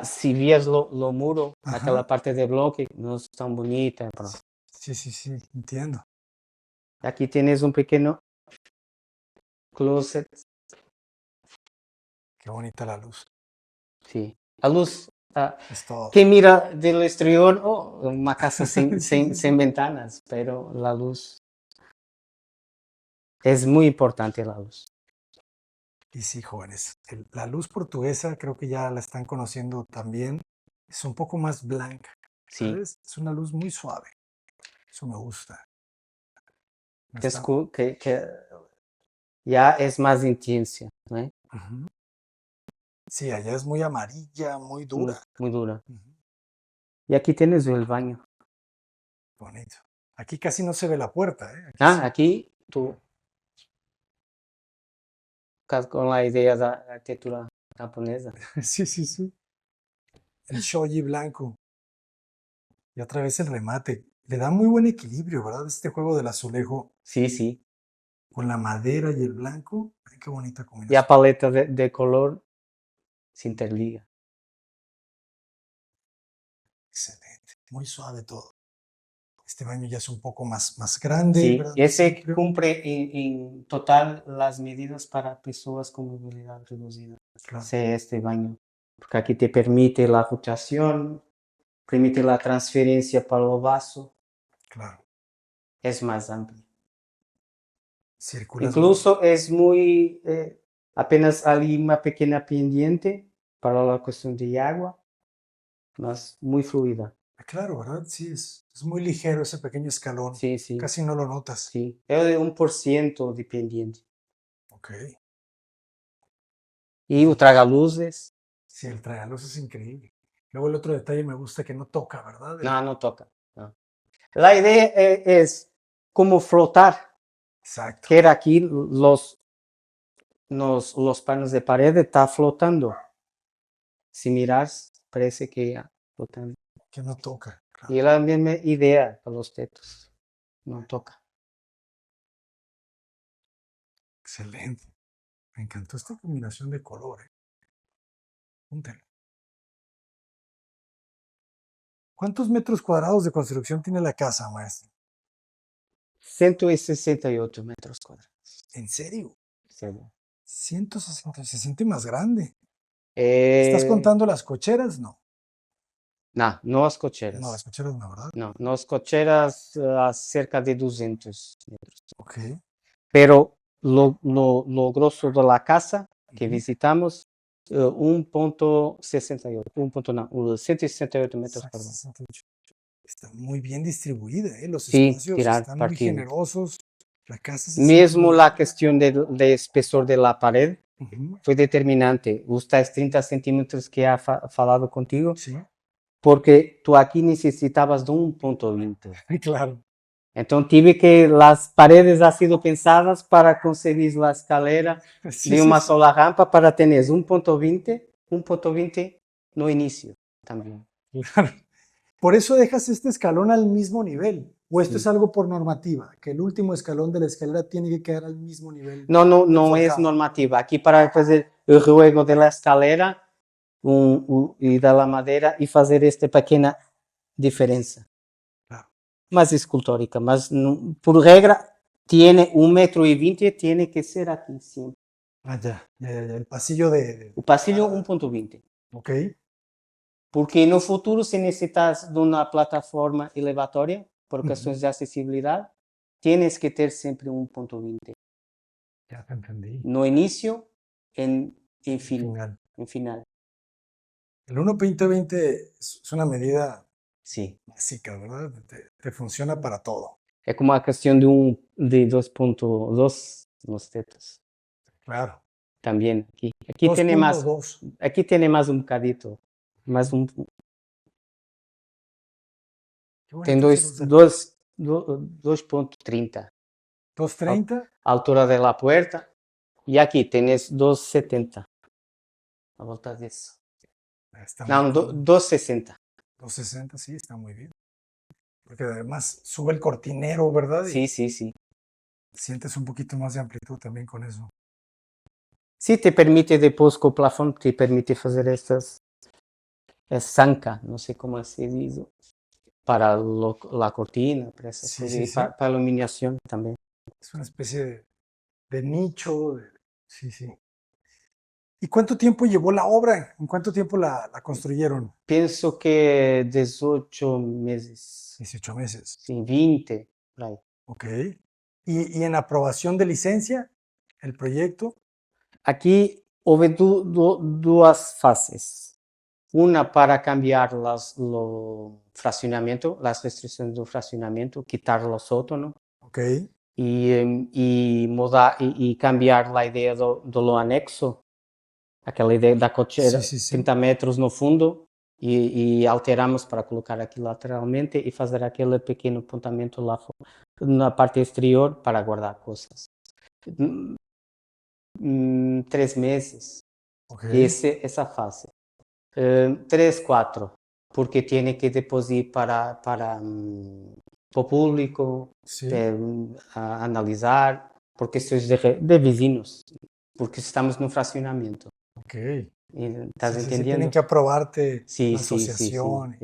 si vias lo muro, ajá. aquela parte de bloque, no es tan bonita. Pero Sí, sí, sí, entiendo. aquí tienes un pequeño closet, Qué bonita la luz. sí. A luz, Es todo. que mira del exterior, una casa Sí, sí, sí. sin ventanas, pero la luz es muy importante, la luz. Y sí, jóvenes, la luz portuguesa creo que ya la están conociendo también. Es un poco más blanca, Sí, ¿sabes? Es una luz muy suave. Eso me gusta. No es está- que ya es más intensa, ¿no? Ujú. Sí, allá es muy amarilla, muy Muy, dura. muy dura. Ujú. Y aquí tienes el baño. Bonito. Aquí casi no se ve la puerta, ¿eh? Aquí Aquí tú, con la idea de la arquitectura japonesa. sí. Sí, sí, sí. El shoji blanco. Y otra vez el remate. Le da muy buen equilibrio, ¿verdad? Este juego del azulejo Sí, sí. con la madera y el blanco. Ay, qué bonita Y la combinación. paleta de color se interliga. Excelente. Muy suave todo. Este baño ya es un poco más grande, Sí, ¿verdad? Más ese amplio. cumple en total las medidas para personas con movilidad reducida. Claro, Sí, este baño. Porque aquí te permite la rotación, permite la transferencia para el vaso, claro. es más amplio. Circulas muy. Incluso es muy, apenas hay una pequeña pendiente para la cuestión de agua, mas muy fluida. Claro, ¿verdad? Sí, es muy ligero ese pequeño escalón. Sí, sí, Casi no lo notas. sí. Es de 1% de pendiente. Ok. Y o tragaluzes, Sí, el tragaluz es increíble. Luego el otro detalle me gusta que no toca, ¿verdad? no toca. No. La idea es como flotar, Exacto. que era aquí los los panos de pared está flotando. Si miras, parece que ya flotando. Que no toca. Claro. Y es la misma idea para los tetos. No toca. Excelente. Me encantó esta combinación de colores. Póntelo. ¿Cuántos metros cuadrados de construcción tiene la casa, maestro? 168 metros cuadrados. ¿En serio? Serio. 160, se siente más grande. ¿Estás contando las cocheras? No. No, no las cocheras. No, las cocheras no, ¿verdad? No, las cocheras a cerca de 200 metros. Ok. Pero lo grosso de la casa que Ujú. visitamos, 1.68, 168 metros cuadrados. 168. Está muy bien distribuida, ¿eh? Los Sí, espacios tirar están muy partido. generosos. La casa se siente Mesmo muy la amplia. cuestión de espesor de la pared Ujú. fue determinante. Os tais 30 centímetros que ha falado contigo, Sí, porque tú aquí necesitabas de 1.20. claro. Entonces tive que las paredes han sido pensadas para conseguir la escalera Sí, de sí, una sí. sola rampa para tener 1.20 no inicio también. Claro. Por eso dejas este escalón al mismo nivel. ¿O esto Sí. es algo por normativa? Que el último escalón de la escalera tiene que quedar al mismo nivel No, no, del no es forjado. normativa. Aquí para fazer o ruego de la escalera e da la madeira e fazer esta pequena diferença. Claro. Más escultórica, mas por regra tiene 1,20 m, tiene que ser aquí siempre. Ah, ya. El pasillo de... O pasillo 1.20. Ok. Porque no futuro, se necesitas de una plataforma elevatoria, por Ujú. cuestiones de accesibilidad, tienes que ter sempre 1.20. Ya te entendí. No inicio, en fin, Final. en final. El 1.20 es una medida Sí. básica, ¿verdad? Te funciona para todo. É como a questão de 2.2 nos tetos. Claro. También aquí tiene más, 2.2. aquí tiene más un bocadito, más un, Qué tem bonitos son los detalles. 2.30 2.30. altura de la puerta, y aquí tienes 2.70 a volta disso. Está muy Não, cómodo. 2.60. 2.60, sí, está muy bien. Porque además sube el cortinero, ¿verdad? Y Sí, sí, sí. sientes un poquito más de amplitud también con eso. Sí, te permite depois com o plafond, te permite fazer estas, zanca, não sei como se diz, para la cortina, para essas Sí, coisas, sí, e sí. para a iluminação também. Es una especie de nicho. Sí, sí. ¿Y cuánto tiempo llevó la obra? ¿En cuánto tiempo la construyeron? Penso que 18 meses, 18 meses. sim, 20, por aí. Ok. ¿Y en aprobación de licencia, el proyecto? Aqui houve duas fases. Uma para cambiar o fracionamento, as restrições do fracionamento, quitar o sótano Ok. e mudar e cambiar a ideia do anexo, aquela ideia da cocheira, Sí, sí, sí. 30 metros no fundo, e alteramos para colocar aqui lateralmente e fazer aquele pequeno apontamento lá na parte exterior para guardar coisas. 3 meses, Ok. essa fase. 3, 4, porque tiene que depois ir para o público, Sí. a analisar, por questões de vizinhos, porque estamos no fracionamento. Ok. ¿Estás Sí, sí, sí, entendiendo? tienen que aprobarte Sí, la sí, sí, sí. asociación.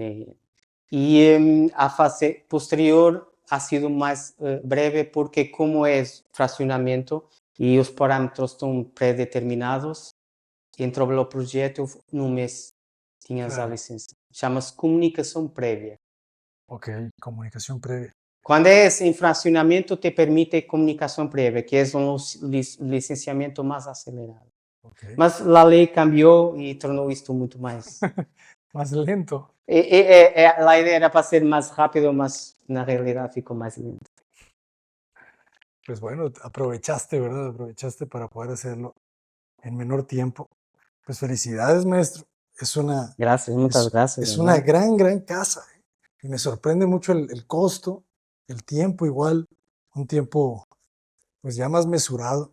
E a fase posterior ha sido mais breve, porque como é fracionamento e os parâmetros estão pré-determinados, entrou o projeto num mês, tinhas a Claro. licença. Chama-se comunicação prévia. Ok, comunicación previa. Quando é em fracionamento, te permite comunicação prévia, que é um licenciamento mais acelerado. Ok. Mas a lei cambiou e tornou isto muito mais. Más lento. A ideia era para ser mais rápido, mas na realidade ficou mais lento. Pues bueno, aprovechaste, ¿verdad? Aprovechaste para poder hacerlo en menor tiempo. Pues felicidades, maestro. Es una, Graças, muitas graças. es una gran casa. ¿Eh? Y me sorprende mucho el costo, el tiempo igual, un tiempo pues ya más mesurado.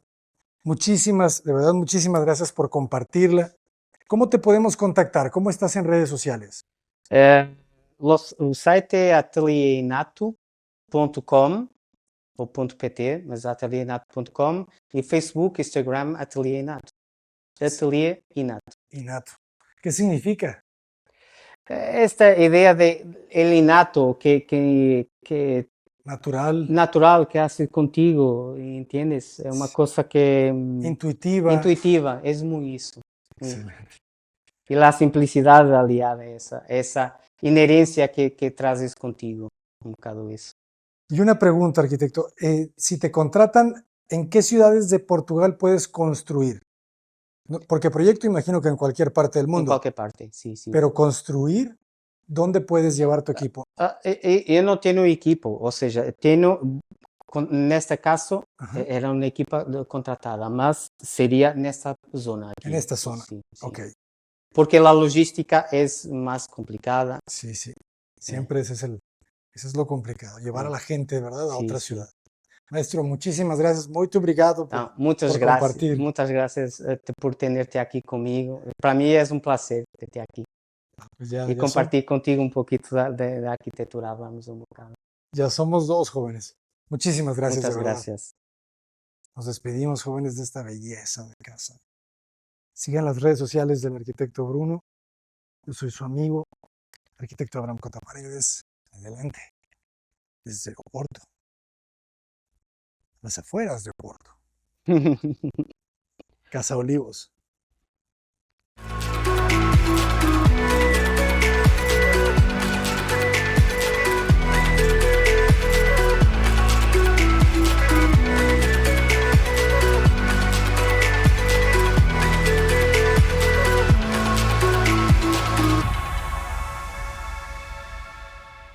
De verdad, muchísimas gracias por compartirla. ¿Cómo te podemos contactar? ¿Cómo estás en redes sociales? O site é atelierinato.com ou .pt, mas atelierinato.com e Facebook, Instagram, Atelier Inato. Atelier Inato. Inato. ¿Qué significa? Esta idea de el inato que Natural, natural que hace contigo, ¿entiendes? É uma coisa que intuitiva. intuitiva, é muito isso. Excelente. E a simplicidade aliada a essa inerência que trazes contigo, um bocado isso. Y una pregunta, arquitecto. Si te contratan, ¿en qué ciudades de Portugal puedes construir? Porque proyecto imagino que en cualquier parte del Em mundo, qualquer parte, sim, sim. pero construir, ¿dónde puedes llevar tu equipo? Eu não tenho equipo, ou seja, tenho, neste caso, Ajá. era uma equipa contratada, mas seria nesta zona aqui. En esta zona. Sim, sim. Ok. Porque a logística é mais complicada. Sí, sí. Siempre ese es lo complicado, llevar a la gente, ¿verdad?, a Sí, otra sí. ciudad. Maestro, muchísimas gracias. Muito obrigado por, Não, muitas por graças, compartir. muitas graças por ter-te aqui comigo. Para mim é um prazer ter-te aqui Pues e compartilhar contigo um pouquinho da arquitetura. Hablamos um bocado. ya somos dos jóvenes. Muchísimas gracias, Muitas de verdad. graças. Nos despedimos, jóvenes, de esta belleza de casa. Sigan las redes sociales del arquitecto Bruno. Yo soy su amigo, arquitecto Abraham Cota Paredes. Adelante. Desde Oporto. Las afueras de Oporto. Casa Olivos.